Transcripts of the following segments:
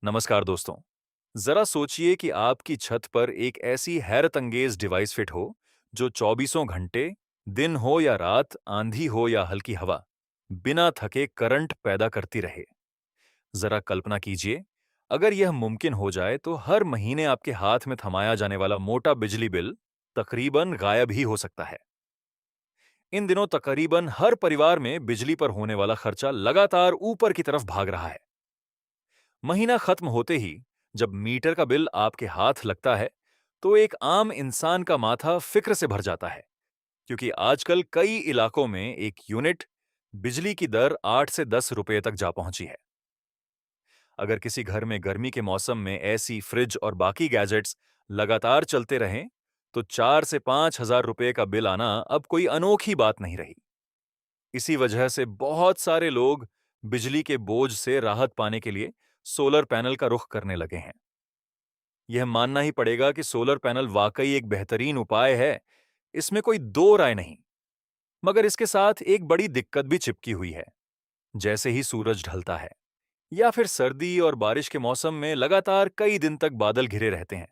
नमस्कार दोस्तों। जरा सोचिए कि आपकी छत पर एक ऐसी हैरतअंगेज डिवाइस फिट हो जो चौबीसों घंटे, दिन हो या रात, आंधी हो या हल्की हवा, बिना थके करंट पैदा करती रहे। जरा कल्पना कीजिए, अगर यह मुमकिन हो जाए तो हर महीने आपके हाथ में थमाया जाने वाला मोटा बिजली बिल तकरीबन गायब ही हो सकता है। इन दिनों तकरीबन हर परिवार में बिजली पर होने वाला खर्चा लगातार ऊपर की तरफ भाग रहा है। महीना खत्म होते ही जब मीटर का बिल आपके हाथ लगता है, तो एक आम इंसान का माथा फिक्र से भर जाता है, क्योंकि आजकल कई इलाकों में एक यूनिट बिजली की दर 8 से 10 रुपए तक जा पहुंची है। अगर किसी घर में गर्मी के मौसम में एसी, फ्रिज और बाकी गैजेट्स लगातार चलते रहें, तो 4 से 5 हजार रुपए का बिल आना अब कोई अनोखी बात नहीं रही। इसी वजह से बहुत सारे लोग बिजली के बोझ से राहत पाने के लिए सोलर पैनल का रुख करने लगे हैं। यह मानना ही पड़ेगा कि सोलर पैनल वाकई एक बेहतरीन उपाय है, इसमें कोई दो राय नहीं। मगर इसके साथ एक बड़ी दिक्कत भी चिपकी हुई है। जैसे ही सूरज ढलता है या फिर सर्दी और बारिश के मौसम में लगातार कई दिन तक बादल घिरे रहते हैं,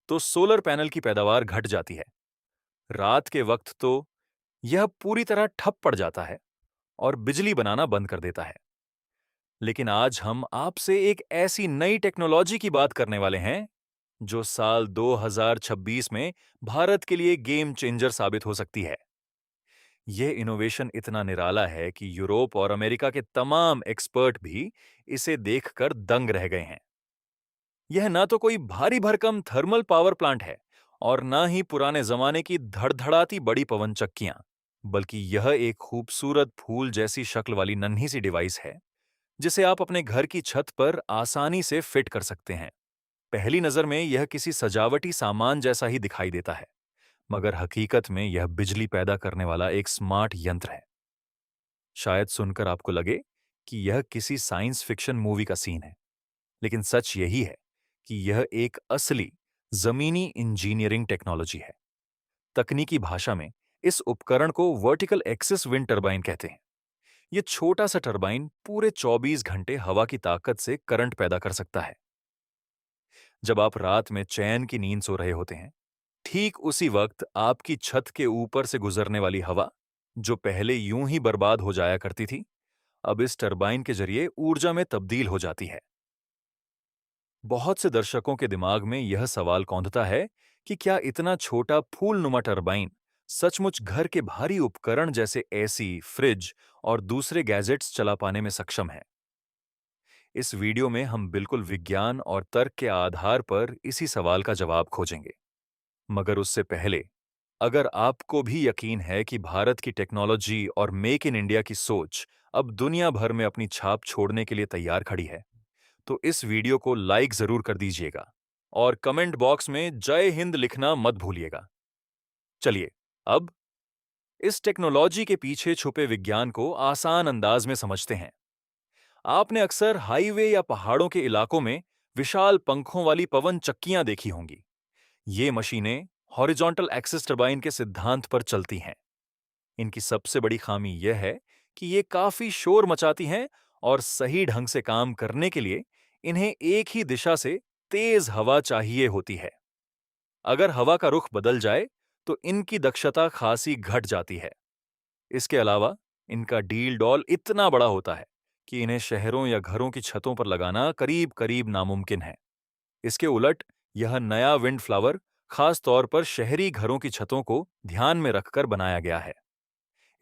तो सोलर पैनल की पैदावार घट जाती है। रात के वक्त तो यह पूरी तरह ठप पड़ जाता है और बिजली बनाना बंद कर देता है। लेकिन आज हम आपसे एक ऐसी नई टेक्नोलॉजी की बात करने वाले हैं जो साल 2026 में भारत के लिए गेम चेंजर साबित हो सकती है। यह इनोवेशन इतना निराला है कि यूरोप और अमेरिका के तमाम एक्सपर्ट भी इसे देखकर दंग रह गए हैं। यह ना तो कोई भारी भरकम थर्मल पावर प्लांट है और ना ही पुराने जमाने की धड़धड़ाती बड़ी पवन चक्कियां, बल्कि यह एक खूबसूरत फूल जैसी शक्ल वाली नन्ही सी डिवाइस है जिसे आप अपने घर की छत पर आसानी से फिट कर सकते हैं। पहली नजर में यह किसी सजावटी सामान जैसा ही दिखाई देता है, मगर हकीकत में यह बिजली पैदा करने वाला एक स्मार्ट यंत्र है। शायद सुनकर आपको लगे कि यह किसी साइंस फिक्शन मूवी का सीन है, लेकिन सच यही है कि यह एक असली जमीनी इंजीनियरिंग टेक्नोलॉजी है। तकनीकी भाषा में इस उपकरण को वर्टिकल एक्सिस विंड टरबाइन कहते हैं। यह छोटा सा टरबाइन पूरे 24 घंटे हवा की ताकत से करंट पैदा कर सकता है। जब आप रात में चैन की नींद सो रहे होते हैं, ठीक उसी वक्त आपकी छत के ऊपर से गुजरने वाली हवा, जो पहले यूं ही बर्बाद हो जाया करती थी, अब इस टरबाइन के जरिए ऊर्जा में तब्दील हो जाती है। बहुत से दर्शकों के दिमाग में यह सवाल कौंधता है कि क्या इतना छोटा फूलनुमा टरबाइन सचमुच घर के भारी उपकरण जैसे एसी, फ्रिज और दूसरे गैजेट्स चला पाने में सक्षम है। इस वीडियो में हम बिल्कुल विज्ञान और तर्क के आधार पर इसी सवाल का जवाब खोजेंगे। मगर उससे पहले, अगर आपको भी यकीन है कि भारत की टेक्नोलॉजी और मेक इन इंडिया की सोच अब दुनिया भर में अपनी छाप छोड़ने के लिए तैयार खड़ी है, तो इस वीडियो को लाइक जरूर कर दीजिएगा और कमेंट बॉक्स में जय हिंद लिखना मत भूलिएगा। चलिए, अब इस टेक्नोलॉजी के पीछे छुपे विज्ञान को आसान अंदाज में समझते हैं। आपने अक्सर हाईवे या पहाड़ों के इलाकों में विशाल पंखों वाली पवन चक्कियां देखी होंगी। ये मशीनें हॉरिजॉन्टल एक्सिस टरबाइन के सिद्धांत पर चलती हैं। इनकी सबसे बड़ी खामी यह है कि ये काफी शोर मचाती हैं और सही ढंग से काम करने के लिए इन्हें एक ही दिशा से तेज हवा चाहिए होती है। अगर हवा का रुख बदल जाए तो इनकी दक्षता खासी घट जाती है। इसके अलावा इनका डील डॉल इतना बड़ा होता है कि इन्हें शहरों या घरों की छतों पर लगाना करीब करीब नामुमकिन है। इसके उलट यह नया विंड फ्लावर खास तौर पर शहरी घरों की छतों को ध्यान में रखकर बनाया गया है।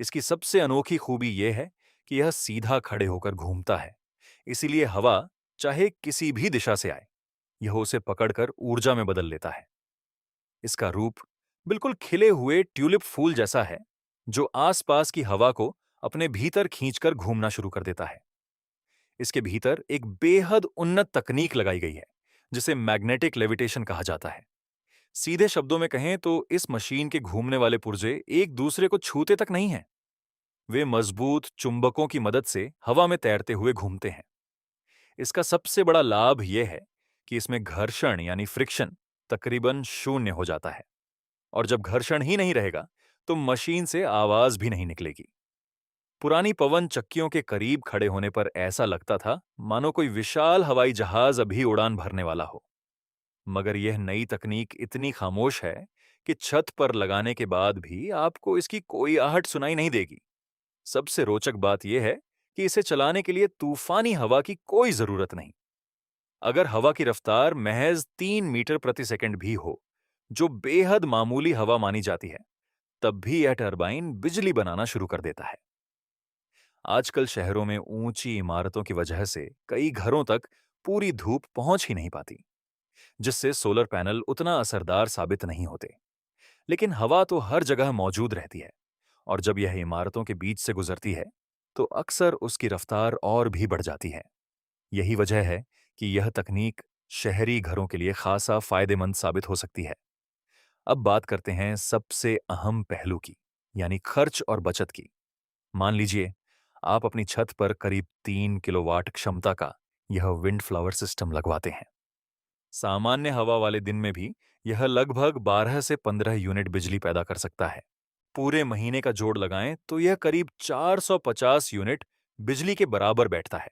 इसकी सबसे अनोखी खूबी यह है कि यह सीधा खड़े होकर घूमता है, इसीलिए हवा चाहे किसी भी दिशा से आए, यह उसे पकड़कर ऊर्जा में बदल लेता है। इसका रूप बिल्कुल खिले हुए ट्यूलिप फूल जैसा है, जो आसपास की हवा को अपने भीतर खींचकर घूमना शुरू कर देता है। इसके भीतर एक बेहद उन्नत तकनीक लगाई गई है, जिसे मैग्नेटिक लेविटेशन कहा जाता है। सीधे शब्दों में कहें तो इस मशीन के घूमने वाले पुर्जे एक दूसरे को छूते तक नहीं हैं। वे मजबूत चुंबकों की मदद से हवा में तैरते हुए घूमते हैं। इसका सबसे बड़ा लाभ यह है कि इसमें घर्षण यानी फ्रिक्शन तकरीबन शून्य हो जाता है, और जब घर्षण ही नहीं रहेगा तो मशीन से आवाज भी नहीं निकलेगी। पुरानी पवन चक्कियों के करीब खड़े होने पर ऐसा लगता था मानो कोई विशाल हवाई जहाज अभी उड़ान भरने वाला हो। मगर यह नई तकनीक इतनी खामोश है कि छत पर लगाने के बाद भी आपको इसकी कोई आहट सुनाई नहीं देगी। सबसे रोचक बात यह है कि इसे चलाने के लिए तूफानी हवा की कोई जरूरत नहीं। अगर हवा की रफ्तार महज 3 मीटर प्रति सेकंड भी हो, जो बेहद मामूली हवा मानी जाती है, तब भी यह टरबाइन बिजली बनाना शुरू कर देता है। आजकल शहरों में ऊंची इमारतों की वजह से कई घरों तक पूरी धूप पहुंच ही नहीं पाती, जिससे सोलर पैनल उतना असरदार साबित नहीं होते। लेकिन हवा तो हर जगह मौजूद रहती है, और जब यह इमारतों के बीच से गुजरती है, तो अक्सर उसकी रफ्तार और भी बढ़ जाती है। यही वजह है कि यह तकनीक शहरी घरों के लिए खासा फायदेमंद साबित हो सकती है। अब बात करते हैं सबसे अहम पहलू की, यानी खर्च और बचत की। मान लीजिए आप अपनी छत पर करीब 3 किलोवाट क्षमता का यह विंड फ्लावर सिस्टम लगवाते हैं। सामान्य हवा वाले दिन में भी यह लगभग 12 से 15 यूनिट बिजली पैदा कर सकता है। पूरे महीने का जोड़ लगाएं तो यह करीब 450 यूनिट बिजली के बराबर बैठता है।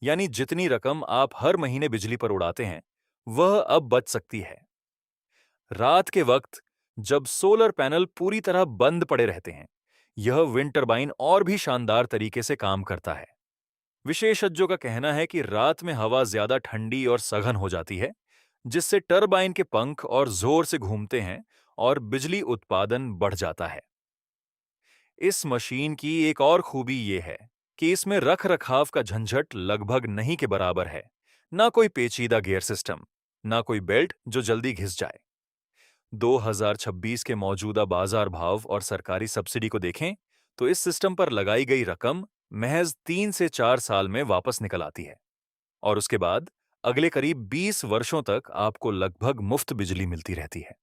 यानी जितनी रकम आप हर महीने बिजली पर उड़ाते हैं, वह अब बच सकती है। रात के वक्त जब सोलर पैनल पूरी तरह बंद पड़े रहते हैं, यह विंड टरबाइन और भी शानदार तरीके से काम करता है। विशेषज्ञों का कहना है कि रात में हवा ज्यादा ठंडी और सघन हो जाती है, जिससे टरबाइन के पंख और जोर से घूमते हैं और बिजली उत्पादन बढ़ जाता है। इस मशीन की एक और खूबी ये है कि इसमें रख रखाव का झंझट लगभग नहीं के बराबर है। ना कोई पेचीदा गियर सिस्टम, ना कोई बेल्ट जो जल्दी घिस जाए। 2026 के मौजूदा बाजार भाव और सरकारी सब्सिडी को देखें तो इस सिस्टम पर लगाई गई रकम महज 3 से 4 साल में वापस निकल आती है, और उसके बाद अगले करीब 20 वर्षों तक आपको लगभग मुफ्त बिजली मिलती रहती है।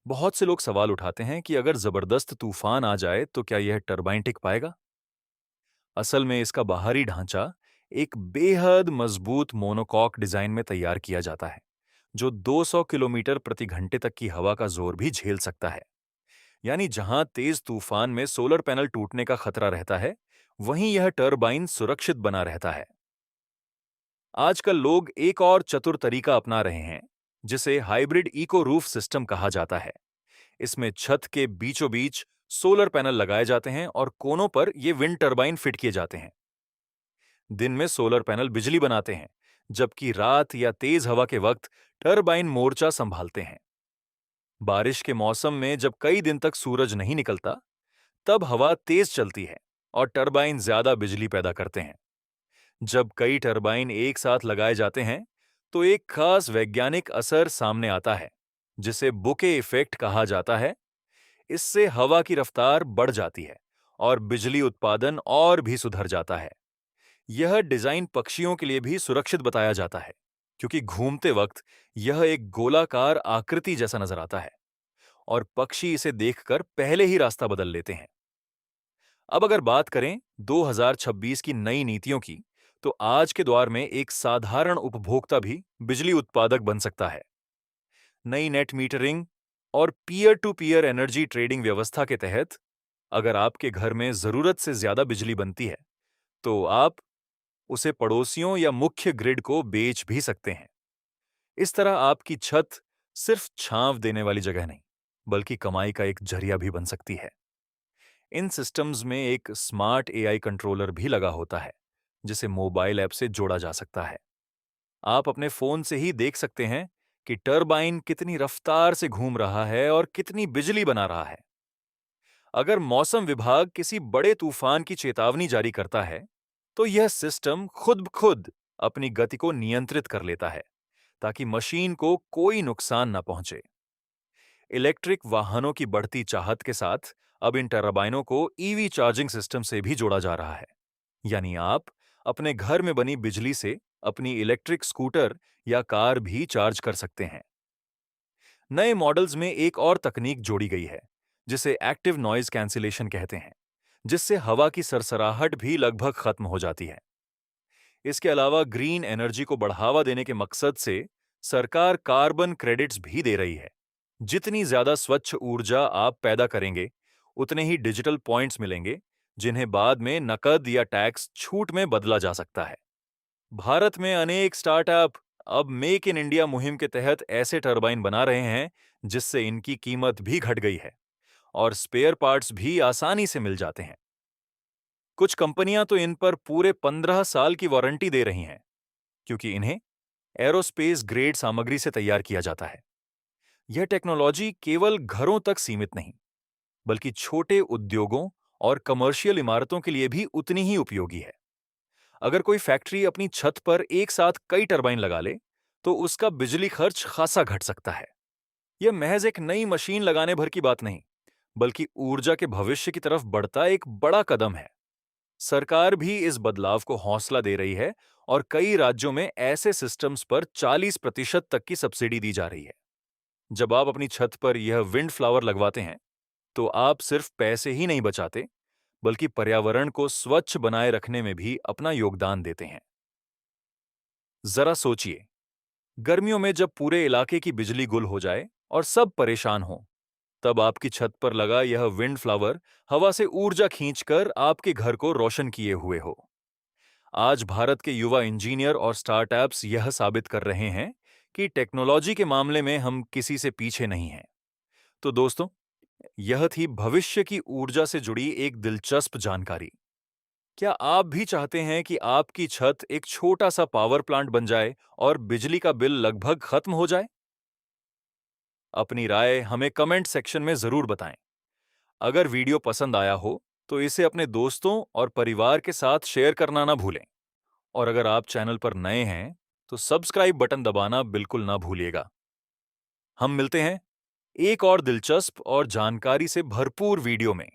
बहुत से लोग सवाल उठाते हैं कि अगर जबरदस्त तूफान आ जाए तो क्या यह टरबाइन टिक पाएगा। असल में इसका बाहरी ढांचा एक बेहद मजबूत मोनोकॉक डिजाइन में तैयार किया जाता है, जो 200 किलोमीटर प्रति घंटे तक की हवा का जोर भी झेल सकता है। यानी जहां तेज तूफान में सोलर पैनल टूटने का खतरा रहता है, वहीं यह टरबाइन सुरक्षित बना रहता है। आजकल लोग एक और चतुर तरीका अपना रहे हैं, जिसे हाइब्रिड इको रूफ सिस्टम कहा जाता है। इसमें छत के बीचों बीच सोलर पैनल लगाए जाते हैं और कोनों पर ये विंड टरबाइन फिट किए जाते हैं। दिन में सोलर पैनल बिजली बनाते हैं, जबकि रात या तेज हवा के वक्त टरबाइन मोर्चा संभालते हैं। बारिश के मौसम में जब कई दिन तक सूरज नहीं निकलता, तब हवा तेज चलती है और टरबाइन ज्यादा बिजली पैदा करते हैं। जब कई टरबाइन एक साथ लगाए जाते हैं, तो एक खास वैज्ञानिक असर सामने आता है, जिसे बुके इफेक्ट कहा जाता है। इससे हवा की रफ्तार बढ़ जाती है और बिजली उत्पादन और भी सुधर जाता है। यह डिजाइन पक्षियों के लिए भी सुरक्षित बताया जाता है, क्योंकि घूमते वक्त यह एक गोलाकार आकृति जैसा नजर आता है और पक्षी इसे देखकर पहले ही रास्ता बदल लेते हैं। अब अगर बात करें 2026 की नई नीतियों की, तो आज के दौर में एक साधारण उपभोक्ता भी बिजली उत्पादक बन सकता है। नई नेट मीटरिंग और peer to peer energy trading व्यवस्था के तहत अगर आपके घर में जरूरत से ज्यादा बिजली बनती है, तो आप उसे पड़ोसियों या मुख्य ग्रिड को बेच भी सकते हैं। इस तरह आपकी छत सिर्फ छांव देने वाली जगह नहीं, बल्कि कमाई का एक जरिया भी बन सकती है। इन सिस्टम्स में एक स्मार्ट एआई कंट्रोलर भी लगा होता है, जिसे मोबाइल ऐप से जोड़ा जा सकता है। आप अपने फोन से ही देख सकते हैं कि टरबाइन कितनी रफ्तार से घूम रहा है और कितनी बिजली बना रहा है। अगर मौसम विभाग किसी बड़े तूफान की चेतावनी जारी करता है, तो यह सिस्टम खुद ब खुद अपनी गति को नियंत्रित कर लेता है, ताकि मशीन को कोई नुकसान न पहुंचे। इलेक्ट्रिक वाहनों की बढ़ती चाहत के साथ अब इन टरबाइनों को ईवी चार्जिंग सिस्टम से भी जोड़ा जा रहा है। यानी आप अपने घर में बनी बिजली से अपनी इलेक्ट्रिक स्कूटर या कार भी चार्ज कर सकते हैं। नए मॉडल्स में एक और तकनीक जोड़ी गई है, जिसे एक्टिव नॉइज कैंसिलेशन कहते हैं, जिससे हवा की सरसराहट भी लगभग खत्म हो जाती है। इसके अलावा ग्रीन एनर्जी को बढ़ावा देने के मकसद से सरकार कार्बन क्रेडिट्स भी दे रही है। जितनी ज्यादा स्वच्छ ऊर्जा आप पैदा करेंगे, उतने ही डिजिटल पॉइंट्स मिलेंगे, जिन्हें बाद में नकद या टैक्स छूट में बदला जा सकता है। भारत में अनेक स्टार्टअप अब मेक इन इंडिया मुहिम के तहत ऐसे टरबाइन बना रहे हैं जिससे इनकी कीमत भी घट गई है और स्पेयर पार्ट्स भी आसानी से मिल जाते हैं। कुछ कंपनियां तो इन पर पूरे 15 साल की वारंटी दे रही हैं, क्योंकि इन्हें एरोस्पेस ग्रेड सामग्री से तैयार किया जाता है। यह टेक्नोलॉजी केवल घरों तक सीमित नहीं, बल्कि छोटे उद्योगों और कमर्शियल इमारतों के लिए भी उतनी ही उपयोगी है। अगर कोई फैक्ट्री अपनी छत पर एक साथ कई टरबाइन लगा ले, तो उसका बिजली खर्च खासा घट सकता है। यह महज एक नई मशीन लगाने भर की बात नहीं, बल्कि ऊर्जा के भविष्य की तरफ बढ़ता एक बड़ा कदम है। सरकार भी इस बदलाव को हौसला दे रही है और कई राज्यों में ऐसे सिस्टम्स पर 40% तक की सब्सिडी दी जा रही है। जब आप अपनी छत पर यह विंड फ्लावर लगवाते हैं, तो आप सिर्फ पैसे ही नहीं बचाते, बल्कि पर्यावरण को स्वच्छ बनाए रखने में भी अपना योगदान देते हैं। जरा सोचिए, गर्मियों में जब पूरे इलाके की बिजली गुल हो जाए और सब परेशान हों, तब आपकी छत पर लगा यह विंड फ्लावर हवा से ऊर्जा खींचकर आपके घर को रोशन किए हुए हो। आज भारत के युवा इंजीनियर और स्टार्टअप्स यह साबित कर रहे हैं कि टेक्नोलॉजी के मामले में हम किसी से पीछे नहीं हैं। तो दोस्तों, यह थी भविष्य की ऊर्जा से जुड़ी एक दिलचस्प जानकारी। क्या आप भी चाहते हैं कि आपकी छत एक छोटा सा पावर प्लांट बन जाए और बिजली का बिल लगभग खत्म हो जाए? अपनी राय हमें कमेंट सेक्शन में जरूर बताएं। अगर वीडियो पसंद आया हो, तो इसे अपने दोस्तों और परिवार के साथ शेयर करना ना भूलें। और अगर आप चैनल पर नए हैं, तो सब्सक्राइब बटन दबाना बिल्कुल ना भूलिएगा। हम मिलते हैं एक और दिलचस्प और जानकारी से भरपूर वीडियो में।